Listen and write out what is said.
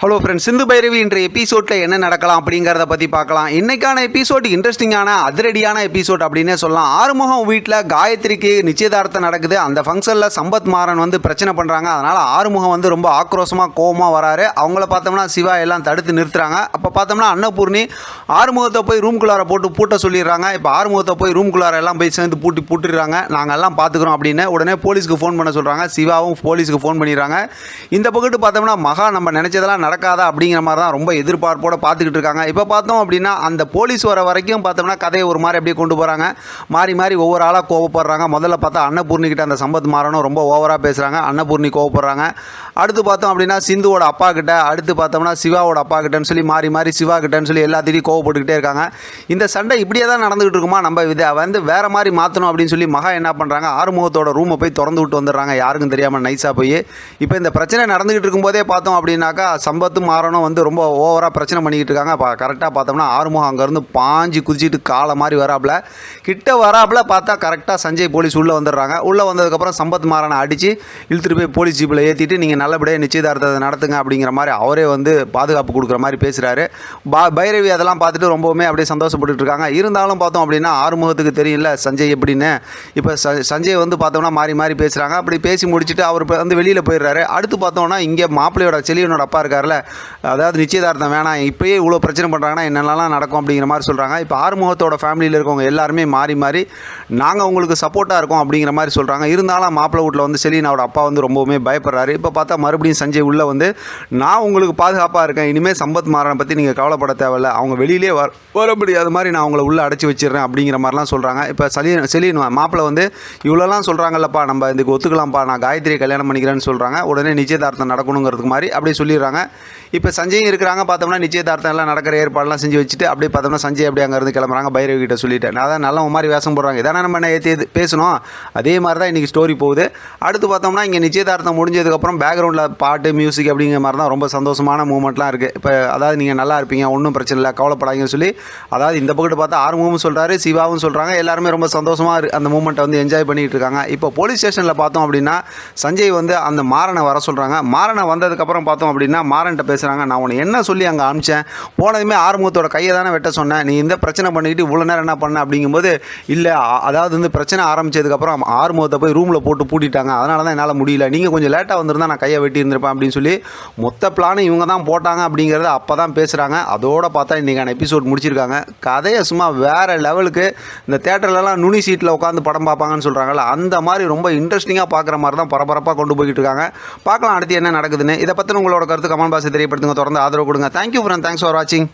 Hello friends, Sindhu Bhairavi என்ற எபிசோடில் என்ன நடக்கலாம் அப்படிங்கிறத பற்றி பார்க்கலாம். இன்றைக்கான எபிசோட் இன்ட்ரெஸ்டிங்கான அதிரடியான எபிசோட் அப்படின்னே சொல்லலாம். ஆறுமுகம் வீட்டில் காயத்ரிக்கு நிச்சயதார்த்தம் நடக்குது. அந்த ஃபங்க்ஷனில் சம்பத் மாறன் வந்து பிரச்சனை பண்ணுறாங்க. அதனால் ஆறுமுகம் வந்து ரொம்ப ஆக்ரோஷமாக கோபமாக வராரு. அவங்கள பார்த்தோம்னா சிவா எல்லாம் தடுத்து நிறுத்துறாங்க. அப்போ பார்த்தோம்னா அன்னபூர்ணி ஆறுமுகத்தை போய் ரூம்குள்ளார போட்டு பூட்ட சொல்லிடுறாங்க. இப்போ ஆறுமுகத்தை போய் ரூம்குள்ளார எல்லாம் போய் சேர்ந்து பூட்டிடுறாங்க. நாங்கள் எல்லாம் பார்த்துக்குறோம் அப்படின்னு உடனே போலீஸ்க்கு ஃபோன் பண்ண சொல்கிறாங்க. சிவாவும் போலீஸுக்கு ஃபோன் பண்ணிடுறாங்க. இந்த பக்கத்து பார்த்தோம்னா மகா நம்ம நினச்சதெல்லாம் நடக்காதா அப்படிங்கிற மாதிரி தான் ரொம்ப எதிர்பார்ப்போட பார்த்துக்கிட்டு இருக்காங்க. இப்போ பார்த்தோம் அப்படின்னா அந்த போலீஸ் வர வரைக்கும் பார்த்தோம்னா கதையை ஒரு மாதிரி அப்படியே கொண்டு போகிறாங்க. மாறி ஒவ்வொரு ஆளாக கோவப்படுறாங்க. முதல்ல பார்த்தா அன்னபூர்ணிக்கிட்ட அந்த சம்பத் மாறனும் ரொம்ப ஓவராக பேசுகிறாங்க. அன்னபூர்ணி கோவப்படுறாங்க. அடுத்து பார்த்தோம் அப்படின்னா சிந்துவோட அப்பா கிட்ட, அடுத்து பார்த்தோம்னா சிவாவோட அப்பா கிட்டன்னு சொல்லி மாறி சிவா கிட்டன்னு சொல்லி எல்லாத்தையும் கோவப்பட்டுக்கிட்டே இருக்காங்க. இந்த சண்டை இப்படியே தான் நடந்துகிட்டு இருக்குமா, நம்ம இதை வந்து வேறு மாதிரி மாற்றணும் அப்படின்னு சொல்லி மகா என்ன பண்ணுறாங்க, ஆறுமுகத்தோட ரூமை போய் திறந்து விட்டு வந்துடுறாங்க. யாருக்கும் தெரியாமல் நைஸாக போய். இப்போ இந்த பிரச்சனை நடந்துகிட்டு இருக்கும்போதே பார்த்தோம் அப்படின்னாக்கா சம்பத்தும் மாறனும் வந்து ரொம்ப ஓவராக பிரச்சனை பண்ணிக்கிட்டு இருக்காங்க. கரெக்டாக பார்த்தோம்னா ஆறுமுகம் அங்கேருந்து பாஞ்சு குதிச்சிட்டு காலை மாதிரி வராப்பில் கிட்ட வராப்பில் பார்த்தா கரெக்டாக சஞ்சய் போலீஸ் உள்ளே வந்துடுறாங்க. உள்ளே வந்ததுக்கப்புறம் சம்பத் மாறனை அடித்து இழுத்துட்டு போய் போலீஸ் ஜீப்பில் ஏற்றிட்டு நீங்கள் நல்லபடியாக நிச்சயதார்த்தத்தை நடத்துங்க அப்படிங்கிற மாதிரி அவரே வந்து பாதுகாப்பு கொடுக்குற மாதிரி பேசுகிறாரு. பைரவி அதெல்லாம் பார்த்துட்டு ரொம்பவுமே அப்படியே சந்தோஷப்பட்டு இருக்காங்க. இருந்தாலும் பார்த்தோம் அப்படின்னா ஆறுமுகத்துக்கு தெரியல சஞ்சய் எப்படின்னு. இப்போ சஞ்சய் வந்து பார்த்தோம்னா மாறி பேசுகிறாங்க. அப்படி பேசி முடிச்சுட்டு அவர் வந்து வெளியில் போயிடுறாரு. அடுத்து பார்த்தோம்னா இங்கே மாப்பிள்ளையோட செலியனோட அப்பா இருக்கார்ல, அதாவது நிச்சயதார்த்தம் வேணாம், இப்போயே இவ்வளோ பிரச்சனை பண்ணுறாங்கன்னா என்னென்னலாம் நடக்கும் அப்படிங்கிற மாதிரி சொல்கிறாங்க. இப்போ ஆறுமுகத்தோட ஃபேமிலியில் இருக்கவங்க எல்லாருமே மாறி நாங்கள் உங்களுக்கு சப்போர்ட்டாக இருக்கோம் அப்படிங்கிற மாதிரி சொல்கிறாங்க. இருந்தாலும் மாப்பிள்ளை வீட்டில் வந்து செலினாவோட அப்பா வந்து ரொம்பவுமே பயப்படுறாரு. இப்போ பார்த்தா மறுபடியும் சஞ்சய் உள்ளே வந்து நான் உங்களுக்கு பாதுகாப்பாக இருக்கேன், இனிமேல் சம்பத் மாறனை பற்றி நீங்கள் கவலைப்பட தேவையில்லை, அவங்க வெளியிலே வர முடியாத மாதிரி நான் அவங்கள உள்ளே அடைச்சி வச்சிடுறேன் அப்படிங்கிற மாதிரிலாம் சொல்கிறாங்க. இப்போ செலின் மாப்பிள்ளை வந்து இவ்வளோலாம் சொல்கிறாங்கல்லப்பா, நம்ம இதுக்கு ஒத்துக்கலாம்ப்பா, நான் காயத்ரியை கல்யாணம் பண்ணிக்கிறேன்னு சொல்கிறாங்க. உடனே நிச்சயதார்த்தம் நடக்கணுங்கிறதுக்கு மாதிரி அப்படியே சொல்லிடுறாங்க. இப்போ சஞ்சயும் இருக்கிறாங்க. பார்த்தோம்னா நிச்சயதார்த்தம் எல்லாம் நடக்கிற ஏற்பாடெல்லாம் செஞ்சு வச்சுட்டு அப்படியே பார்த்தோம்னா சஞ்சய் அப்படியே அங்கேருந்து கிளம்புறாங்க. பைரவி கிட்ட சொல்லிட்டேன், அதான் நல்ல மாதிரி வேஷம் போடுறாங்க, இதானே நம்ம என்ன ஏற்றி பேசணும், அதே மாதிரி தான் இன்றைக்கி ஸ்டோரி போகுது. அடுத்து பார்த்தோம்னா இங்கே நிச்சயதார்த்தம் முடிஞ்சதுக்கப்புறம் பேக்ரவுண்டில் பாட்டு மியூசிக் அப்படிங்கிற மாதிரி தான் ரொம்ப சந்தோஷமான மூமெண்ட்லாம் இருக்குது. இப்போ அதாவது நீங்கள் நல்லா இருப்பீங்க, ஒன்றும் பிரச்சனை இல்லை, கவலைப்படாங்கன்னு சொல்லி அதாவது இந்த பக்கத்து பார்த்தா ஆறுமுகமும் சொல்கிறாரு, சிவாவும் சொல்கிறாங்க. எல்லாருமே ரொம்ப சந்தோஷமாக அந்த மூமெண்ட்டை வந்து என்ஜாய் பண்ணிகிட்டு இருக்காங்க. இப்போ போலீஸ் ஸ்டேஷனில் பார்த்தோம் அப்படின்னா சஞ்சய் வந்து அந்த மாறனை வர சொல்கிறாங்க. மாறனை வந்ததுக்கப்புறம் பார்த்தோம் அப்படின்னா மாறன்ட்ட பேசுகிறாங்க, நான் உன்னை என்ன சொல்லி அங்கே அனுப்பிச்சேன், போனதுமே ஆறுமுகத்தோட கையை தானே வெட்ட சொன்னேன், நீ இந்த பிரச்சனை பண்ணிக்கிட்டு இவ்வளோ நேரம் என்ன பண்ண அப்படிங்கும்போது, இல்லை அதாவது வந்து பிரச்சனை ஆரம்பித்ததுக்கப்புறம் ஆறுமுகத்தை போய் ரூமில் போட்டு பூட்டிட்டாங்க, அதனால தான் என்னால் முடியல, நீங்கள் கொஞ்சம் லேட்டாக வந்திருந்தா நான் கையை வெட்டி இருந்திருப்பேன் அப்படின்னு சொல்லி மொத்த பிளானும் இவங்க தான் போட்டாங்க அப்படிங்கிறத அப்போ தான் பேசுகிறாங்க. அதோடு பார்த்தா இன்றைக்கான எபிசோட் முடிச்சிருக்காங்க. கதையை சும்மா வேறு லெவலுக்கு இந்த தேட்டர்லலாம் நுனி சீட்டில் உட்காந்து படம் பார்ப்பாங்கன்னு சொல்கிறாங்கல்ல, அந்த மாதிரி ரொம்ப இன்ட்ரெஸ்டிங்காக பார்க்குற மாதிரி தான் பரபரப்பாக கொண்டு போய்கிட்டு இருக்காங்க. பார்க்கலாம் அடுத்து என்ன நடக்குதுன்னு. இதை பற்றி உங்களோட கருத்து கமெண்ட் பாக்ஸில் தெரியப்படுத்துங்க. தொடர்ந்து ஆதரவு கொடுங்க. தேங்க்யூ ஃப்ரெண்ட், தேங்க்ஸ் ஃபார் வாட்சிங்.